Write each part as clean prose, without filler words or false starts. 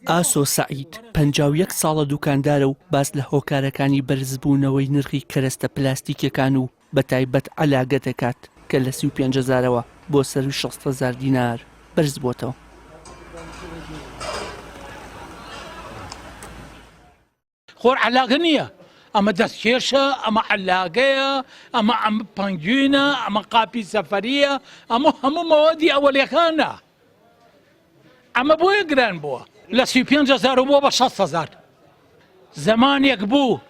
ئاسۆ سەعید 51 ساڵە دوکاندارە و باس لە هۆکارەکانی بەرزبوونەوەی نرخی کەرەستە پلاستیکەکان و بەتایبەت عەلاگە دەکات کە لە 35,000ەوە بۆ سەر 60,000 دینار بەرز بووەتەوە. خۆر عەلاگە نییە، ئەمە دەستکێشە، ئەمە عەلاگەیە، ئەمە پەنگوینە، ئەمە قاپی سەفەریە، ئەمە هەموو مەوەدی ئەوەلەکانە. ئەمە بۆیە گران بووە لە 35,000 بووە بە 60,000. زمانێک بوو،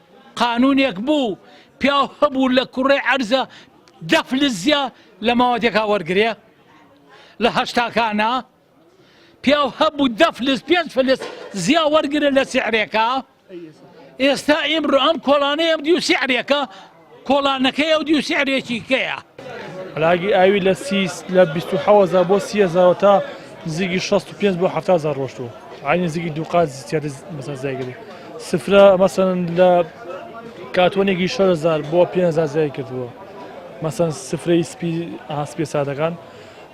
قانونێک بوو، پیاو هەبوو لە کوڕێ عەرزە 10 فلزیە لە ماوەدێکا وەرگرێ لە هەشتاکانە، پیاو هەبوو 10 فلز 5 فلز زیا وەرگرە لە سیعرێکە. ئێستا ئیمڕۆ ئەم کۆڵانەیە ئەم دیو سیعرێکە، کۆڵانەکەی ئەو دیو سیعرێکی کەیە. عەلاگی ئاوی لە 27,000 بۆ 30,000 تا نزیکی 65 بۆ 70,000 ڕۆشتووە. عینی نزیکی دوو قات زیاتر مەسەن زایگری. سفرە مەسەن لە کاتوانێکی 6,000 بۆ 5,000 زای کردووە. مەسەن سفرەی سپی سادەکان.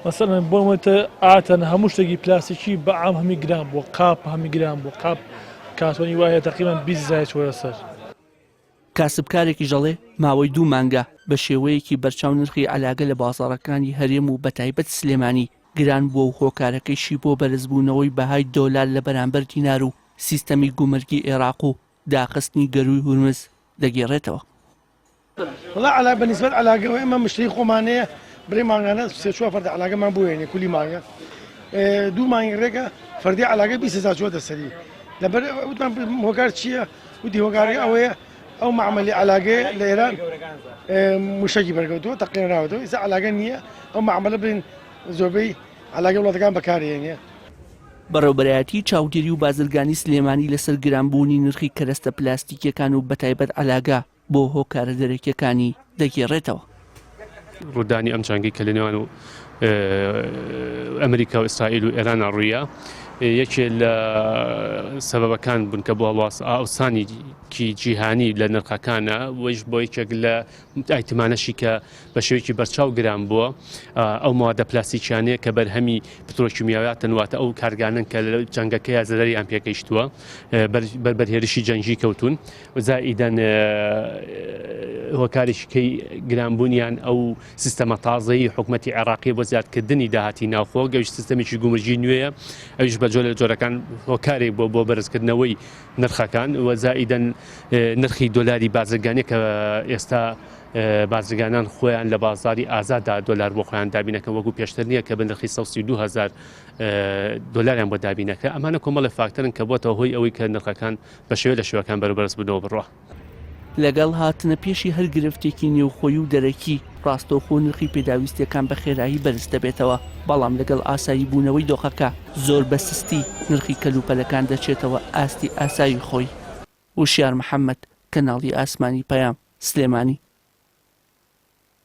مەسەن بۆ مۆتە ئاتەن هەموو شتێکی پلاستیکی بە عام هەمی گران بووە، قاپ هەمی گران بووە، قاپ کاتوانی وایە تەقریبان 20 زای چۆرە سەر. کاسبکارێکی ژەڵێ ماوەی 2 مانگە بە شێوەیەکی بەرچاو نرخی عەلاگە لە بازاڕەکانی هەرێم و بەتایبەت سلێمانی گران بووە و هۆکارەکەیشی بۆ بەرزبوونەوەی بەهای دۆلار لە بەرامبەر دینار و سیستەمی گومەرگی عێراق و داخستنی گەروی هورمز دەگێڕێتەوە. والله على بالنسبة للعلاقة وإما مشتري خمانية بري مانغانا سيشوف فرد علاقة ما بويني كل مانغا دو مانغا ريكا فردي علاقة بيس ساعات السري لبر ودنا هوكار شيء ودي هوكار أويا أو معمل علاقة لإيران مشاكي بركوتو تقريبا راوتو إذا علاقة نية أو معمل بين زوبي علاقة ولا تكان بكاري يعني. بەڕێوەبەرایەتی چاودێری و بازرگانی سلێمانی لەسەر گرانبوونی نرخی کەرەستە پلاستیکیەکان و بەتایبەت عەلاگە بۆ هۆکارە دەرەکیەکانی دەگێڕێتەوە. ڕوودانی ئەم جەنگی کە لە نێوان و ئەمریکا و ئیسرائیل و ئێران ڕوویە یەکێ لە سەبەبەکان بوون کە بۆ ئاوسانێکی جیهانی لە نرخەکانە وەش بۆ یەکێک لە ئایتمانەشی کە بە شێوەیەکی بەرچاو گران بووە ئەو مەوادە پلاستیکیانەیە کە بەرهەمی پترۆکیمیاویاتن واتە ئەو کارگانن کە لە جەنگەکەیە زەرەریان پێکەیشتووە بەرهێرشی جەنگی کەوتون وزائیدەن هۆکاریشکەی گرانبوونیان ئەو سیستەمە تازەی حکوومەتی عێراقی بۆ زیادکردنی داهاتی ناوخۆ گەوشت سیستەمێکی گومرجی نوێیە ئەوش بە جۆرە لە جۆرەکان هۆکارێک بۆ بەرزکردنەوەی نرخەکان وەزائیدەن نرخی دۆلاری بازرگانی کە ئێستا بازرگانان خۆیان لە بازاری ئازادا دۆلار بۆ خۆیان دابینەکە وەکو پێشتر نییە کە بە نرخی 132,000 دۆلاریان بۆ دابینەکە ئەمانە کۆمەڵی فاکتەرن کە بۆتەوە هۆی ئەوەی کە نرخەکان بە شێوە لە شێوەکان بەرەبەرز بنەوە بڕوە. لەگەڵ هاتنە پێشی هەر گرفتێکی نێوخۆی و دەرەکی ڕاستەوخۆ نرخی پێداویستیەکان بە خێرایی بەرز دەبێتەوە بەڵام لەگەڵ ئاسایی بوونەوەی دۆخەکە زۆر بەسستی نرخی کەلوپەلەکان دەچێتەوە ئاستی ئاسایی خۆی. وشیار محەممەد کەناڵی ئاسمانی پەیام سلێمانی.